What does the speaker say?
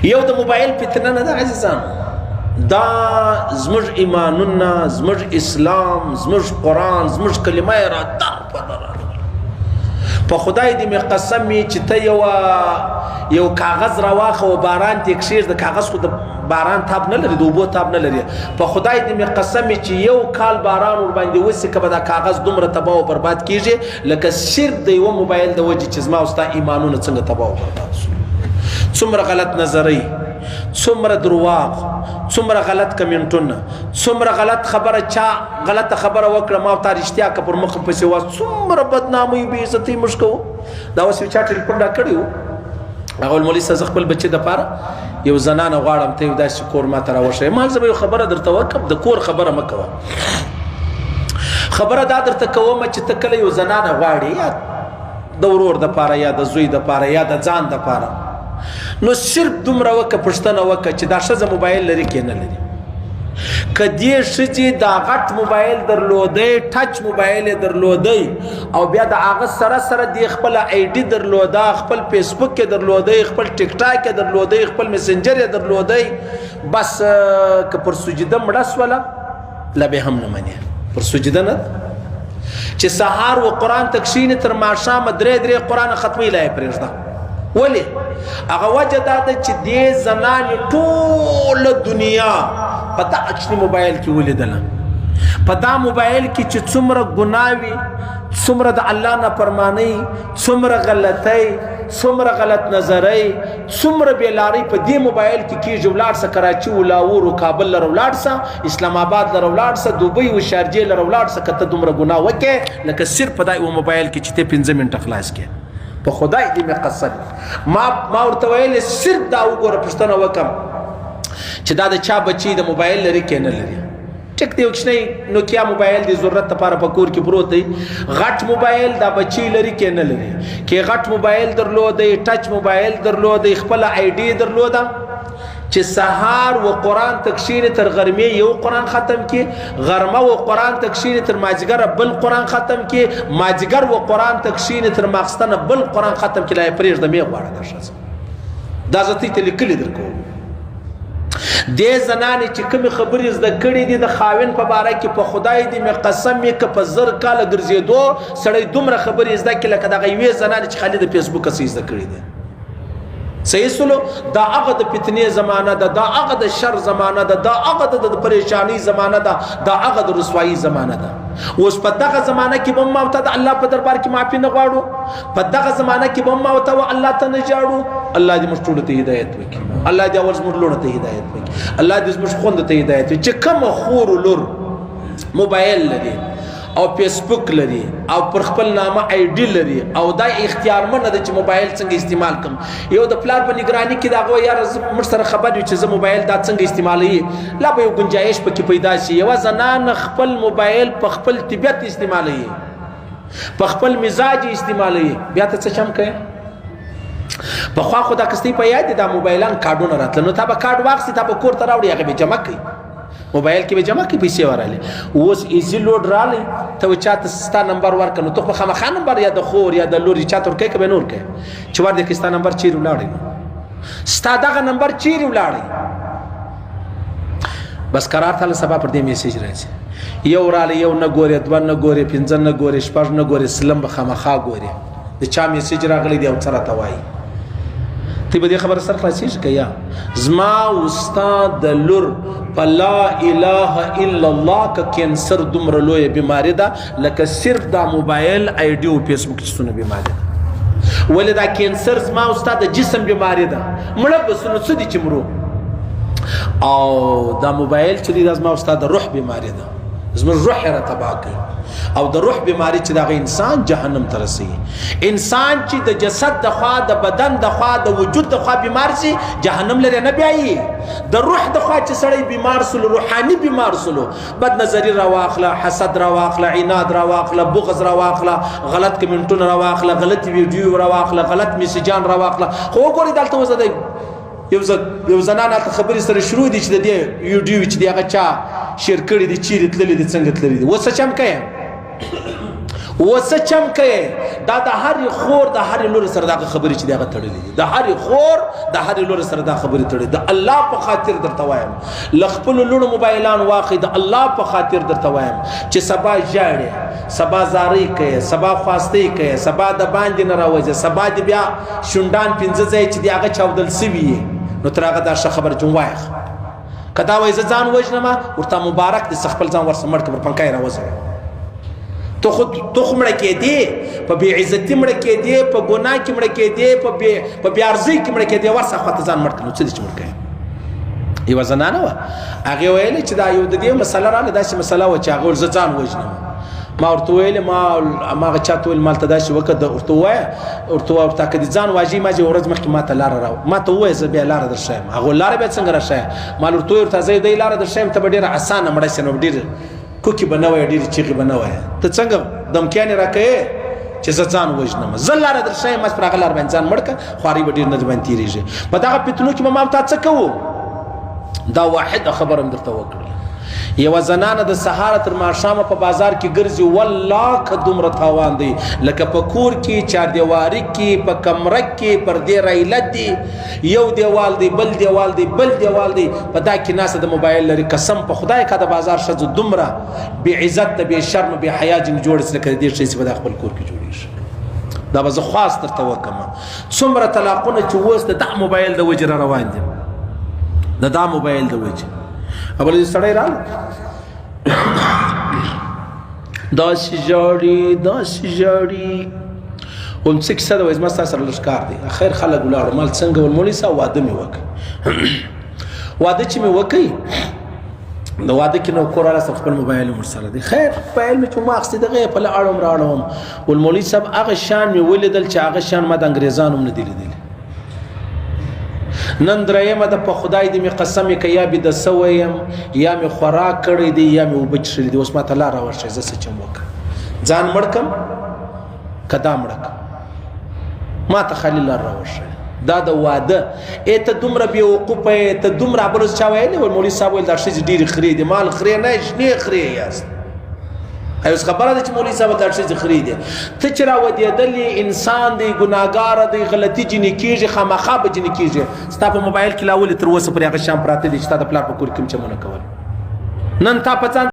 یو د موبایل فتنه نه ده عزیزان، دا زموږ ایمانونه، زموږ اسلام، زموږ قرآن، زموږ کلمه را دار په دار. په خدای دې مې قسم وي چې ته یو کاغذ راواخه و باران ته کښېږده، کاغذ خو د باران تاب نه لري، د اوبو تاب نه لري. په خدای دې مې قسم وي چې یو کال باران ورباندې وسي که به دا کاغذ دومره تباه و برباد کېږي لکه صرف د یوه موبایل د وجې چې زما او ستا ایمانونه څنګه تباه و برباد شو. څومره غلط نظرۍ، څومره درواغ، څومره غلط کمنټونه، څومره غلط خبره، چا غلطه خبره وکړه ما او تا رښتیا که پر مخ پسې واس، څومره بدنامۍ بې عزتۍ موږ کوو. دا اوس یو چا ټلیفون را کړی و، هغه ویل مولوي صاحب زه خپل بچي دپاره یو زنانه غواړم، ته یو داسې کور ما ته راوښیې. ما زه به یو خبره درته وکړم، د کور خبره مه کوه، خبره دا درته کومه چې ته کله یو زنانه غواړې، یا د ورور دپاره یا د زوی دپاره یا د ځان دپاره، نو صرف دومره وکړه، پوښتنه وکړه چې دا ښځه موبایل لري که نه لري. که دې ښځې دا غټ موبایل درلودی، ټچ موبایل یې درلودی، او بیا د هغه سره سره دې خپله آی ډي درلوده، خپل فیسبوک یې درلودی، خپل ټیک ټاک یې درلودی، خپل مسنجر یې درلودی، بس که پر سجده مړه سوله لا به هم نه منې، پر سجده نه چې سهار و قرآن ته کښېني تر ماښامه درې قرآن ختموي لا یې پرېږده. ولې؟ هغه وجه دا ده چې دې زنانې ټوله دنیا په دا کوچني موبایل کې ولیدله، په دا موبایل کې چې څومره ګناه وي، څومره د الله نافرمانۍ، څومره غلطۍ، څومره غلط نظرۍ، څومره بېلارۍ په دې موبایل کې کېږي. ولاړ سه کراچي و لاهور و کابل لره ولاړ سه، اسلام آباد لره ولاړ سه، دوبۍ و شارجې لره ولاړ سه، که ته دومره ګناه وکړې لکه صرف په دا یوه موبایل کې چې ته 5 منټه خلاص کړې. په خدای دې مې قسم، ما ورته ویلې صرف دا وګوره، پوښتنه وکړم چې دا د چا بچی د موبایل لري که نه لري. ټیک دی، یو کوچنی نوکیا موبایل د ضرورت لپاره په کور کې پروت دی، غټ موبایل دا بچی لري که نه لري. کې غټ موبایل درلودی، ټچ موبایل درلودی، خپله آی ډي درلوده، چې سهار و قرآن ته کښېني تر غرمې یو قرآن ختم کړي، غرمه و قرآن ته کښېني تر مازدیګره بل قرآن ختم کړي، مازدیګر و قرآن ته کښېني تر ماخستنه بل قرآن ختم کړي. لا یې پرېږده مې غواړه دا ښځه، دا زه ته لیکلي در کوم. دې زنانې چې کومې خبرې زده کړې دي د خاوند په باره کې، په خدای دې مې قسم وي که په 1000 کاله ګرځېدو سړی دومره خبرې زده کړي لکه دغه یوې زنانې چې خالي د فیسبوک څه زده کړي دي. صحیح سلو، دا هغه د فتنې زمانه ده، دا هغه د شر زمانه ده، دا هغه د پریشانی زمانه ده، دا هغه د رسوایی زمانه ده. اوس په دغه زمانه کې به ما ته د الله په دربار کې معافي نه غواړو، په دغه زمانه کې به ما ته الله ته نه جاړو. الله دې موږ ټولو ته هدایت وکړي، الله دې اول زموږ لوڼو ته هدایت وکړي، الله دې زموږ خویندو ته هدایت وکړي چې کومه خور و لور موبایل لري او فیسبوک لري او پر خپل نامه آی ډي لري او دا اختیارمنه ده چې موبایل څنګه استعمال کړم. یو د پلار په نگرانی کې دا غو یار موږ سره خبر وي چې زه موبایل دا څنګه استعمالوي، لا به یو گنجائش پکې پیدا شي. یو زنان خپل موبایل په خپل طبیعت استعمالوي، په خپل مزاج استعمالوي، بیا ته څه چم کوي. په خوا خو دا کستې په یاد دي دا موبایلان کارډونه راتله، نو تا به کارډ واخلې، تا به کور ته راوړي، هغه به جمع کوي، موبایل کې به جمع کې پیسې ورالي. اوس ایزی لوډ رالی ته چاته ستا نمبر ورکړه، نو ته خو خامخا نمبر یا د خور یا د لور چاته ورکوي که به نه ورکوي، چې ور دې ستا نمبر چیرې ولاړی، نو ستا دغه نمبر چیرې ولاړی، بس قرار تاله سبا پر دې میسیج راځي. یو رالی، یو نه ګورې، دوه نه ګورې، 5 نه ګورې، 6 نه ګورې، سلم به خامخا ګورې د چا میسیج راغلی دی او څه راته وایي. تی به دې خبره سره خلاصېږي که یا زما استاد د لور په لا اله الا الله که کینسر دومره لویه بیماري ده لکه صرف دا موبایل آی ډي او فیسبوک چې څونه بیماري ده. ولې دا کینسر زما استاد د جسم بیماري ده، مړه بس نو څه دي چې مرو، او دا موبایل چې دی دا زما استاد د روح بیماري ده، زموږ روح یې را تباه کوي. او د روح بیماری چې دغه انسان جهنم ته رسوي. انسان چې د جسد د خوا، د بدن د خوا، د وجود د خوا بیمار شي جهنم لري نه بیایي. د روح د خوا چې سړی بیمار سلو، روحاني بیمار سلو، بد نظری را واخله، حسد را واخله، عناد را واخله، بغض را واخله، غلط کمنټونه را واخله، غلط ویډیو را واخله، غلط میسجان را واخله. خو وګورئ دلته اوس د یو زنانه هلته خبرې سره شروع دي چې د دې ویډیو چې د هغه چا شیر کړي دي، چیرې تللي دي، څنګه تللي دي. اوس څه چم کوي، وسه چم کې دا د هر خور د هر لور سره دا خبرې چې دا تړلې دي، د هر خور د هر لور سره دا خبرې تړلې د الله په خاطر درته وایم لخپل لور موبایلان واخی د الله په خاطر درته وایم چې سبا ژاړي، سبا زاری کوي، سبا خواستی کوي، سبا د باندې نه راوځي، سبا د بیا شونډان پنځه ځای چې دی هغه چاودل سوي نو تر هغه دا ښه خبر جون وایخ کدا وای ز ځان وژنم ورته مبارک د خپل ځان ورسره مړ کبر پنکای راوځي تو خود تو مړه کې دی په بی عزتی مړه کې دی په ګناه کې مړه کې دی په بی ارزي کې مړه کې دی ورسره خپل ځان مړ کړو څه دي چې مړ کړي یو زنانه و هغه ویل چې دا یو د دې مسله رااله داسې مسله و چې هغه ز ځان وژنم ما ورته ویل ما چاته ویل مالته داسې وکړه ورته وای ورته کدي ځان واجی ما چې ورځ مخکې ما ته لار راو ما ته وای زه بیا لار درشم هغه لار به څنګه راشه ما ورته زه دې لار درشم ته ډیره اسانه مړ شنو ډیر کوکی بنوي ډیر چیغي بنوي ته څنګه دمکیانه راکې چې زه ځان وژنم زلاره در شای مس پر غلار باندې ځان مړک خواري به ډیر نه باندې تیریږي په دغه پتنو کې ما ته څه کوو دا واحد خبرم درته وکړل یو زنانه د سهار تر ماښام په بازار کې ګرځي والله که دومره تاوان دی لکه په کور کې چار دیواری کې په کمره کې پردې رایلت دی یو دیوال دی بل دیوال دی بل دیوال دی په دا کې ناسه د موبایل لري قسم په خدای کا د بازار شزو دومره بی عزت به شرم به حیا جن جوړ سره کړي دې شي په خپل کور کې جوړیږي دا به زه خاص درته وکم څومره طلاقونه چې وسته د موبایل د وجره روان دي دا موبایل د وجه ابل دې سړی راغله داسې ژاړي هم څه کیسه ده وایي زما ستا سره لږ کار دی خیر خلک ولاړو مال څنګه ول مولوي صاحب واده مې وکړ واده چې مې وکړ د واده کې نو کور راځه خپل موبایل ورسره دی خیر موبایل مې چې ما اخیستی دغه په لاړم راړم ول مولوي صاحب هغه شان مې ولیدل چې هغه شان ما د انګریزانو هم نه دی لیدلی نن درېمه د په خدای دې مې قسم کې یا به د سویم یا مې خوراک کړی دی یا مې وبچ شری دی اوس ما ته لار راوړی زه څه چم وکړم ځان مړکم کدا مړک ما ته خالي لار راوړی دا د واده ته دومره بې وقوفه ته دومره بل چا ویلی ول مولوي صاحب ویل دا ښځې ډېرې خرې دي مال خرې نه شنې خرې یاست اوس خبره ده چې مولوي صاحب دا ښځې خرې دي ته چې راودېدلې انسان دی ګناهګاره دی غلطي جنې کېږي خامخا به جنې کېږي ستا په موبایل کې لا ولې تر اوسه پرې هغه شیان پراته دي چې ستا د پلار په کور کې هم چمونه کول نن تا په ځان